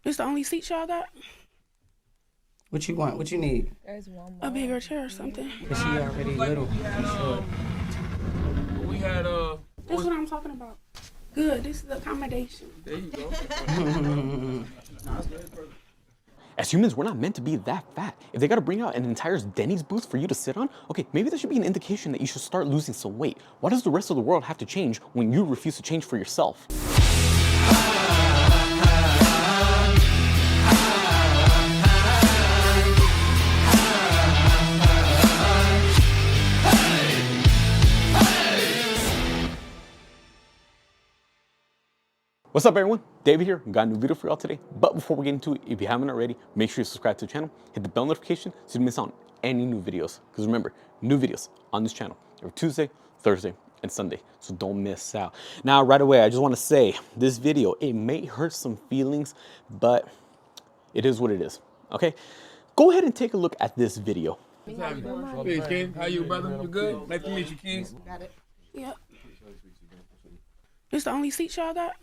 It's the only seat y'all got? What you want? What you need? There's one more. A bigger chair or something? Is she already little? Sure. We had That's what I'm talking about. Good, this is the accommodation. There you go. As humans, we're not meant to be that fat. If they gotta bring out an entire Denny's booth for you to sit on, okay, maybe that should be an indication that you should start losing some weight. Why does the rest of the world have to change when you refuse to change for yourself? What's up everyone? David here, got a new video for y'all today. But before we get into it, if you haven't already, make sure you subscribe to the channel, hit the bell notification so you don't miss out on any new videos. Because remember, new videos on this channel every Tuesday, Thursday, and Sunday. So don't miss out. Now, right away, I just want to say this video, it may hurt some feelings, but it is what it is, okay? Go ahead and take a look at this video. Hey, Ken, how you, brother? You good? Nice to meet you, Keys. Got it. Yep. It's the only seat y'all got?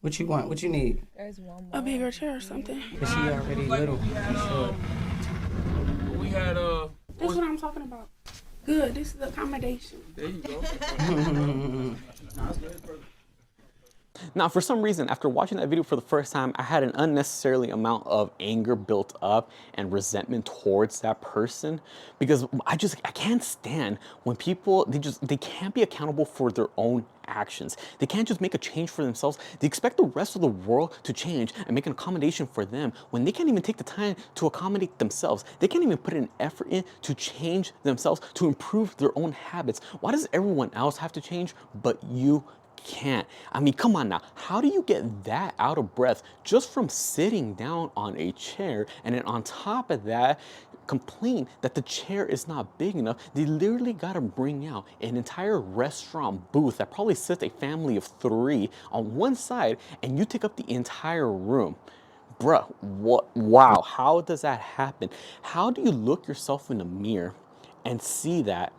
What you want? What you need? There's one more. A bigger chair or something? Is she already little? Sure. We had That's what I'm talking about. Good, this is the accommodation. There you go. Now, for some reason, after watching that video for the first time, I had an unnecessarily amount of anger built up and resentment towards that person because I can't stand when people, they can't be accountable for their own actions. They can't just make a change for themselves. They expect the rest of the world to change and make an accommodation for them when they can't even take the time to accommodate themselves. They can't even put an effort in to change themselves, to improve their own habits. Why does everyone else have to change, but you can't? I mean, come on now. How do you get that out of breath just from sitting down on a chair and then on top of that, complain that the chair is not big enough? They literally got to bring out an entire restaurant booth that probably sits a family of 3 on one side and you take up the entire room. Bruh, what? Wow, how does that happen? How do you look yourself in the mirror and see that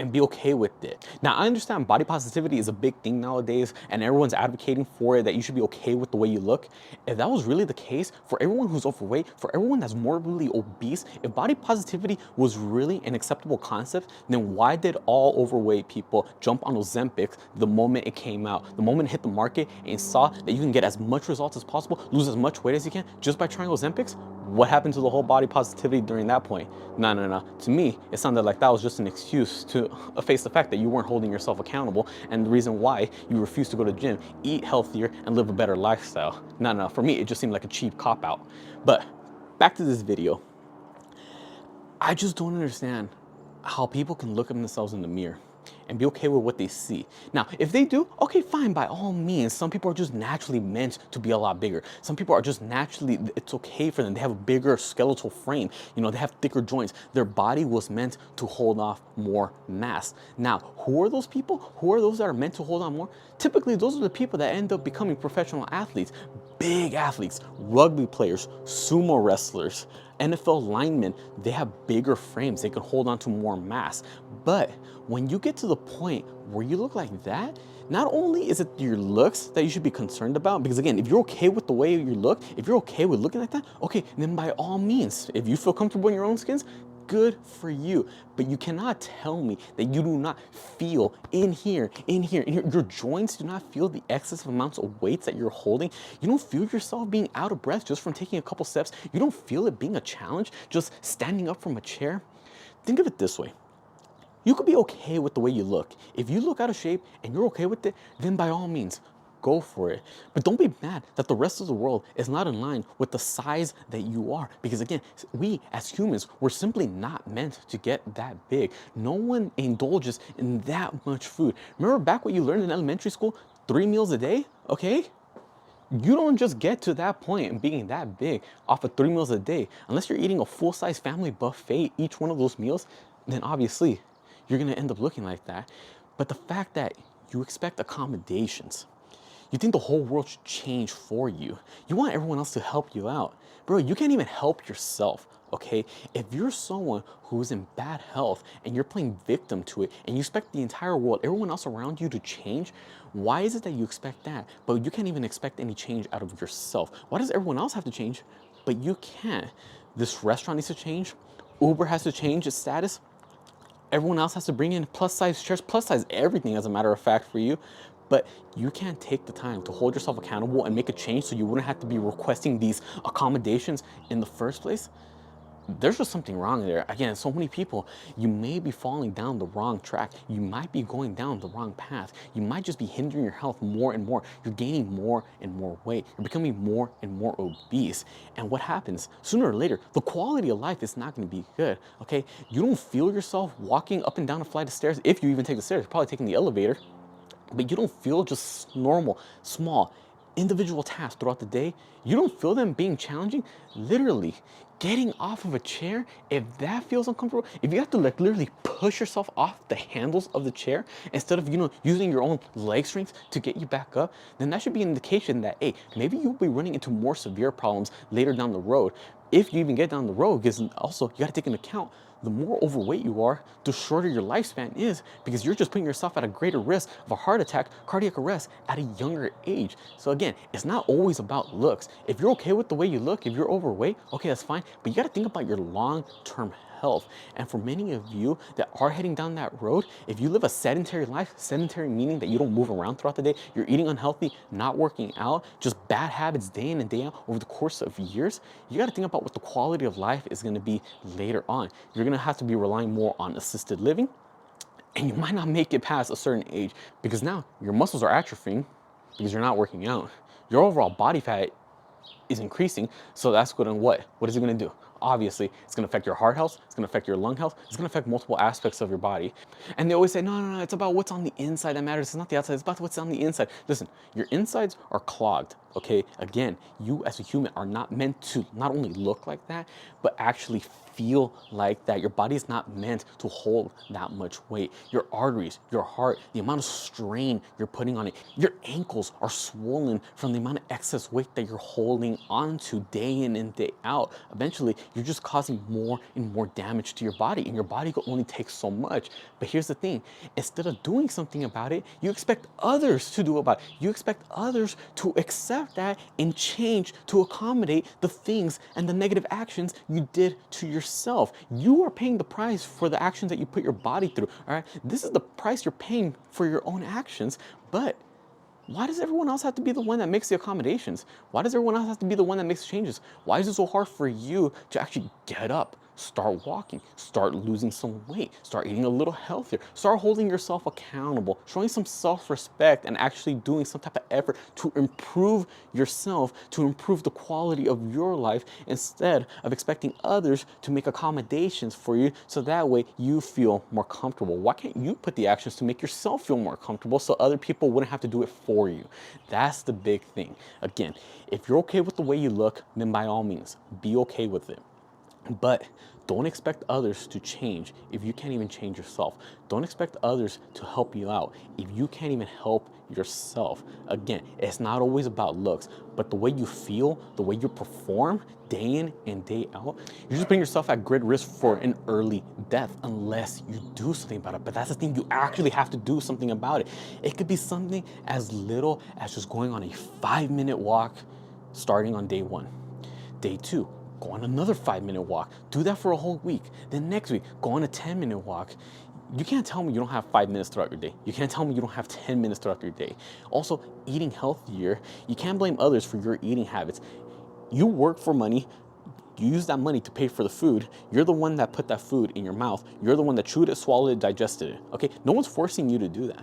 and be okay with it? Now, I understand body positivity is a big thing nowadays and everyone's advocating for it, that you should be okay with the way you look. If that was really the case, for everyone who's overweight, for everyone that's morbidly obese, if body positivity was really an acceptable concept, then why did all overweight people jump on Ozempic the moment it came out? The moment it hit the market and saw that you can get as much results as possible, lose as much weight as you can just by trying Ozempics? What happened to the whole body positivity during that point? No. To me, it sounded like that was just an excuse to face the fact that you weren't holding yourself accountable and the reason why you refused to go to the gym, eat healthier, and live a better lifestyle. No. For me, it just seemed like a cheap cop-out. But back to this video. I just don't understand how people can look at themselves in the mirror and be okay with what they see. Now, if they do, okay, fine, by all means. Some people are just naturally meant to be a lot bigger. Some people are just naturally, it's okay for them. They have a bigger skeletal frame. You know, they have thicker joints. Their body was meant to hold off more mass. Now, who are those people? Who are those that are meant to hold on more? Typically, those are the people that end up becoming professional athletes, big athletes, rugby players, sumo wrestlers, NFL linemen. They have bigger frames. They can hold on to more mass. But when you get to the point where you look like that, not only is it your looks that you should be concerned about, because again, if you're okay with the way you look, if you're okay with looking like that, okay, then by all means, if you feel comfortable in your own skins, good for you. But you cannot tell me that you do not feel in here, your joints do not feel the excessive amounts of weights that you're holding. You don't feel yourself being out of breath just from taking a couple steps. You don't feel it being a challenge just standing up from a chair. Think of it this way. You could be okay with the way you look. If you look out of shape and you're okay with it, then by all means, go for it. But don't be mad that the rest of the world is not in line with the size that you are. Because again, we as humans, we're simply not meant to get that big. No one indulges in that much food. Remember back what you learned in elementary school? 3 meals a day, okay? You don't just get to that point and being that big off of 3 meals a day. Unless you're eating a full-size family buffet each one of those meals, then obviously you're gonna end up looking like that. But the fact that you expect accommodations, you think the whole world should change for you. You want everyone else to help you out. Bro, you can't even help yourself, okay? If you're someone who's in bad health and you're playing victim to it and you expect the entire world, everyone else around you to change, why is it that you expect that, but you can't even expect any change out of yourself? Why does everyone else have to change, but you can't? This restaurant needs to change. Uber has to change its status. Everyone else has to bring in plus size chairs, plus size everything as a matter of fact for you. But you can't take the time to hold yourself accountable and make a change so you wouldn't have to be requesting these accommodations in the first place. There's just something wrong there. Again, so many people, you may be falling down the wrong track. You might be going down the wrong path. You might just be hindering your health more and more. You're gaining more and more weight. You're becoming more and more obese. And what happens? Sooner or later, the quality of life is not going to be good, okay? You don't feel yourself walking up and down a flight of stairs. If you even take the stairs, you're probably taking the elevator. But you don't feel just normal, small, individual tasks throughout the day. You don't feel them being challenging. Literally, getting off of a chair, if that feels uncomfortable, if you have to like literally push yourself off the handles of the chair instead of, using your own leg strength to get you back up, then that should be an indication that, hey, maybe you'll be running into more severe problems later down the road. If you even get down the road, because also you got to take into account the more overweight you are, the shorter your lifespan is, because you're just putting yourself at a greater risk of a heart attack, cardiac arrest at a younger age. So again, it's not always about looks. If you're okay with the way you look, if you're overweight, okay, that's fine. But you got to think about your long-term health. And for many of you that are heading down that road, if you live a sedentary life, sedentary meaning that you don't move around throughout the day, you're eating unhealthy, not working out, just bad habits day in and day out over the course of years, you got to think about what the quality of life is going to be later on. You're going to have to be relying more on assisted living, and you might not make it past a certain age because now your muscles are atrophying because you're not working out. Your overall body fat is increasing, so that's going to what? What is it going to do? Obviously, it's going to affect your heart health, it's going to affect your lung health, it's going to affect multiple aspects of your body. And they always say, no, it's about what's on the inside that matters. It's not the outside, it's about what's on the inside. Listen, your insides are clogged, okay? Again, you as a human are not meant to not only look like that, but actually feel like that. Your body is not meant to hold that much weight. Your arteries, your heart, the amount of strain you're putting on it, your ankles are swollen from the amount of excess weight that you're holding onto day in and day out. Eventually, you're just causing more and more damage to your body, and your body can only take so much. But here's the thing, instead of doing something about it, you expect others to do about it. You expect others to accept that and change to accommodate the things and the negative actions you did to yourself. You are paying the price for the actions that you put your body through, all right? This is the price you're paying for your own actions, but why does everyone else have to be the one that makes the accommodations? Why does everyone else have to be the one that makes changes? Why is it so hard for you to actually get up, start walking, start losing some weight, start eating a little healthier, start holding yourself accountable, showing some self-respect and actually doing some type of effort to improve yourself, to improve the quality of your life instead of expecting others to make accommodations for you so that way you feel more comfortable? Why can't you put the actions to make yourself feel more comfortable so other people wouldn't have to do it for you? That's the big thing. Again, if you're okay with the way you look, then by all means, be okay with it. But don't expect others to change if you can't even change yourself. Don't expect others to help you out if you can't even help yourself. Again, it's not always about looks, but the way you feel, the way you perform day in and day out, you're just putting yourself at great risk for an early death unless you do something about it. But that's the thing, you actually have to do something about it. It could be something as little as just going on a 5-minute walk starting on day 1. Day 2, go on another 5-minute walk. Do that for a whole week. Then next week, go on a 10-minute walk. You can't tell me you don't have 5 minutes throughout your day. You can't tell me you don't have 10 minutes throughout your day. Also, eating healthier, you can't blame others for your eating habits. You work for money. You use that money to pay for the food. You're the one that put that food in your mouth. You're the one that chewed it, swallowed it, digested it. Okay? No one's forcing you to do that.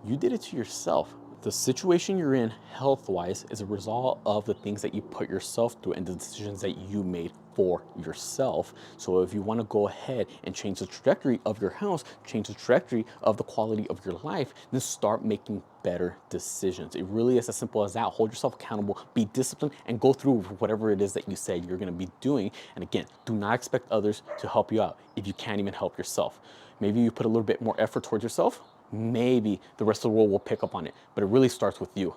You did it to yourself. The situation you're in health-wise is a result of the things that you put yourself through and the decisions that you made for yourself. So if you want to go ahead and change the trajectory of your health, change the trajectory of the quality of your life, then start making better decisions. It really is as simple as that. Hold yourself accountable, be disciplined, and go through whatever it is that you said you're going to be doing. And again, do not expect others to help you out if you can't even help yourself. Maybe you put a little bit more effort towards yourself. Maybe the rest of the world will pick up on it, but it really starts with you.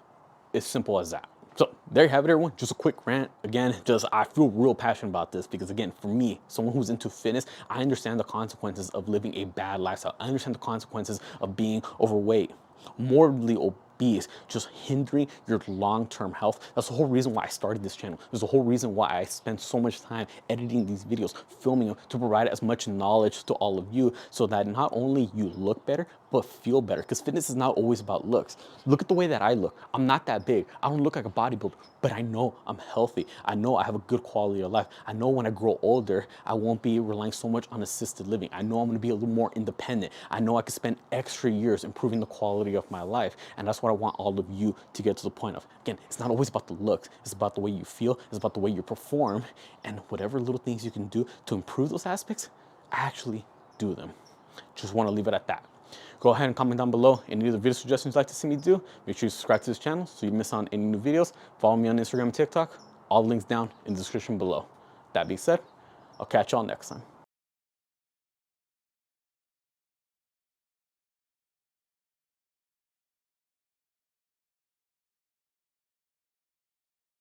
It's simple as that. So there you have it, everyone. Just a quick rant. Again, I feel real passionate about this because, again, for me, someone who's into fitness, I understand the consequences of living a bad lifestyle. I understand the consequences of being overweight, morbidly obese, just hindering your long-term health. That's the whole reason why I started this channel. There's the whole reason why I spend so much time editing these videos, filming them, to provide as much knowledge to all of you so that not only you look better, but feel better. Because fitness is not always about looks. Look at the way that I look. I'm not that big. I don't look like a bodybuilder, but I know I'm healthy. I know I have a good quality of life. I know when I grow older, I won't be relying so much on assisted living. I know I'm gonna be a little more independent. I know I could spend extra years improving the quality of my life. And that's what I want all of you to get to the point of. Again, it's not always about the looks. It's about the way you feel. It's about the way you perform. And whatever little things you can do to improve those aspects, actually do them. Just wanna leave it at that. Go ahead and comment down below any of the video suggestions you'd like to see me do. Make sure you subscribe to this channel so you miss on any new videos. Follow me on Instagram and TikTok. All the links down in the description below. That being said, I'll catch y'all next time.